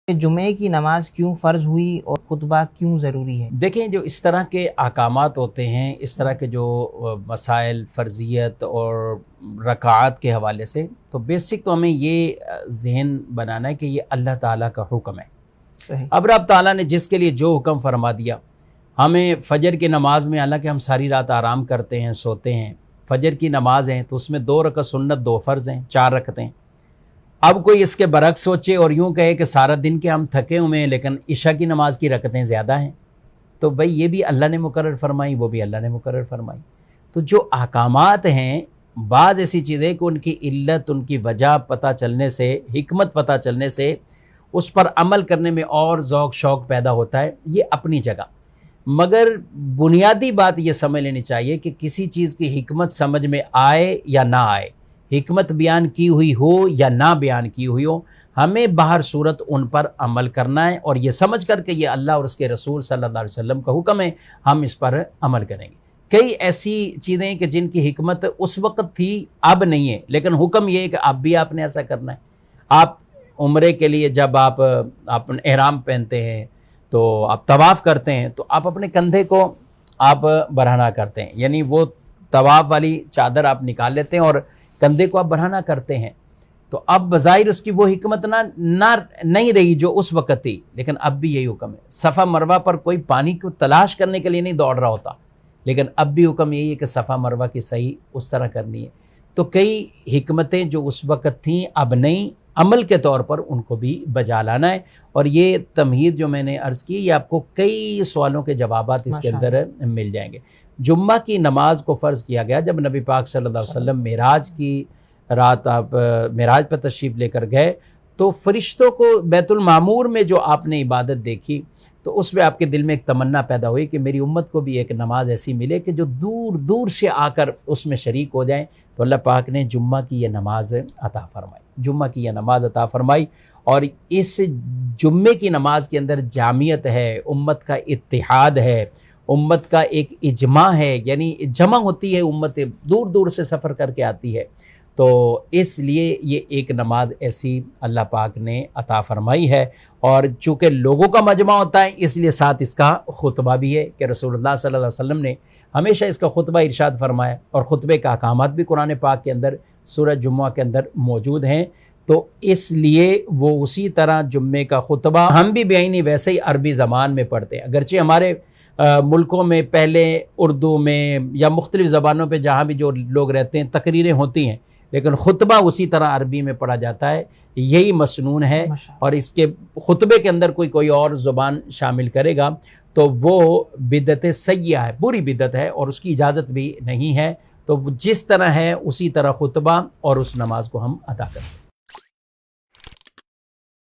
کہ جمعے کی نماز کیوں فرض ہوئی اور خطبہ کیوں ضروری ہے؟ دیکھیں، جو اس طرح کے احکامات ہوتے ہیں، اس طرح کے جو مسائل فرضیت اور رکعات کے حوالے سے، تو بیسک تو ہمیں یہ ذہن بنانا ہے کہ یہ اللہ تعالیٰ کا حکم ہے۔ صحیح۔ اب رب تعالیٰ نے جس کے لیے جو حکم فرما دیا، ہمیں فجر کی نماز میں، حالانکہ ہم ساری رات آرام کرتے ہیں، سوتے ہیں، فجر کی نماز ہیں تو اس میں 2 رکعت سنت، 2 فرض ہیں، 4 رکعتیں۔ اب کوئی اس کے برعکس سوچے اور یوں کہے کہ سارا دن کے ہم تھکے ہوئے ہیں لیکن عشاء کی نماز کی رکعتیں زیادہ ہیں، تو بھئی یہ بھی اللہ نے مقرر فرمائی، وہ بھی اللہ نے مقرر فرمائی۔ تو جو احکامات ہیں، بعض ایسی چیزیں کہ ان کی علت، ان کی وجہ پتہ چلنے سے، حکمت پتہ چلنے سے اس پر عمل کرنے میں اور ذوق شوق پیدا ہوتا ہے، یہ اپنی جگہ۔ مگر بنیادی بات یہ سمجھ لینی چاہیے کہ کسی چیز کی حکمت سمجھ میں آئے یا نہ آئے، حکمت بیان کی ہوئی ہو یا نہ بیان کی ہوئی ہو، ہمیں بہر صورت ان پر عمل کرنا ہے، اور یہ سمجھ کر کہ یہ اللہ اور اس کے رسول صلی اللہ علیہ وسلم کا حکم ہے، ہم اس پر عمل کریں گے۔ کئی ایسی چیزیں کہ جن کی حکمت اس وقت تھی، اب نہیں ہے، لیکن حکم یہ ہے کہ اب بھی آپ نے ایسا کرنا ہے۔ آپ عمرے کے لیے جب آپ احرام پہنتے ہیں تو آپ طواف کرتے ہیں تو آپ اپنے کندھے کو آپ برہنہ کرتے ہیں، یعنی وہ طواف والی چادر آپ نکال لیتے ہیں اور کندھے کو آپ برہنہ کرتے ہیں۔ تو اب بظاہر اس کی وہ حکمت نہیں رہی جو اس وقت تھی، لیکن اب بھی یہی حکم ہے۔ صفا مروہ پر کوئی پانی کو تلاش کرنے کے لیے نہیں دوڑ رہا ہوتا، لیکن اب بھی حکم یہی ہے کہ صفا مروہ کی صحیح اس طرح کرنی ہے۔ تو کئی حکمتیں جو اس وقت تھیں اب نہیں، عمل کے طور پر ان کو بھی بجا لانا ہے۔ اور یہ تمہید جو میں نے عرض کی، یہ آپ کو کئی سوالوں کے جوابات اس کے اندر مل جائیں گے۔ جمعہ کی نماز کو فرض کیا گیا جب نبی پاک صلی اللہ علیہ وسلم معراج کی رات آپ معراج پر تشریف لے کر گئے، تو فرشتوں کو بیت المعمور میں جو آپ نے عبادت دیکھی تو اس میں آپ کے دل میں ایک تمنا پیدا ہوئی کہ میری امت کو بھی ایک نماز ایسی ملے کہ جو دور دور سے آ کر اس میں شریک ہو جائیں۔ تو اللہ پاک نے جمعہ کی یہ نماز عطا فرمائی، جمعہ کی یہ نماز عطا فرمائی، اور اس جمعے کی نماز کے اندر جامعیت ہے، امت کا اتحاد ہے، امت کا ایک اجماع ہے، یعنی جمع ہوتی ہے، امت دور دور سے سفر کر کے آتی ہے۔ تو اس لیے یہ ایک نماز ایسی اللہ پاک نے عطا فرمائی ہے، اور چونکہ لوگوں کا مجمع ہوتا ہے اس لیے ساتھ اس کا خطبہ بھی ہے کہ رسول اللہ صلی اللہ علیہ وسلم نے ہمیشہ اس کا خطبہ ارشاد فرمایا، اور خطبے کا احکامات بھی قرآن پاک کے اندر سورہ جمعہ کے اندر موجود ہیں۔ تو اس لیے وہ اسی طرح جمعے کا خطبہ ہم بھی بعینی ویسے ہی عربی زبان میں پڑھتے ہیں، اگرچہ ہمارے ملکوں میں پہلے اردو میں یا مختلف زبانوں پہ جہاں بھی جو لوگ رہتے ہیں تقریریں ہوتی ہیں، لیکن خطبہ اسی طرح عربی میں پڑھا جاتا ہے۔ یہی مسنون ہے، اور اس کے خطبے کے اندر کوئی اور زبان شامل کرے گا تو وہ بدعت سیئہ ہے، بری بدعت ہے، اور اس کی اجازت بھی نہیں ہے۔ تو جس طرح ہے اسی طرح خطبہ اور اس نماز کو ہم ادا کریں۔